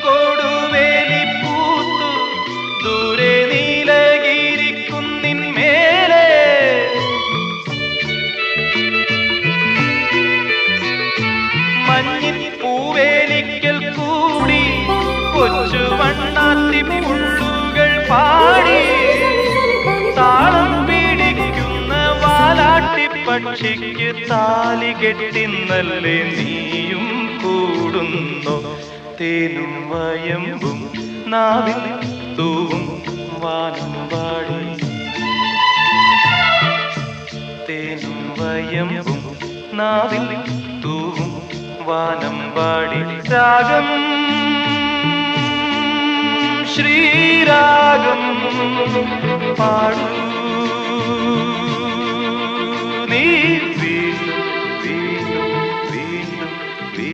കൊടുവേലിപ്പൂത്തു ദൂരെ നീലഗിരിക്കുന്നിന്മേലെ മഞ്ഞിൻ പൂവേലിക്കൽ കൂടി കൊച്ചു വണ്ണാത്തിപ്പുള്ളുകൾ പാടി താളം പിടിക്കുന്ന വാലാട്ടിപ്പക്ഷിക്ക് താലി കെട്ടിന്നല്ലേ നീയും കൂടുന്നു തേനും വയമ്പും നാവിൽ തൂവും വാനം പാടി തേനും വയമ്പും നാവിൽ തൂവും വാനം പാടി രാഗം ശ്രീരാഗം പാടൂ നീ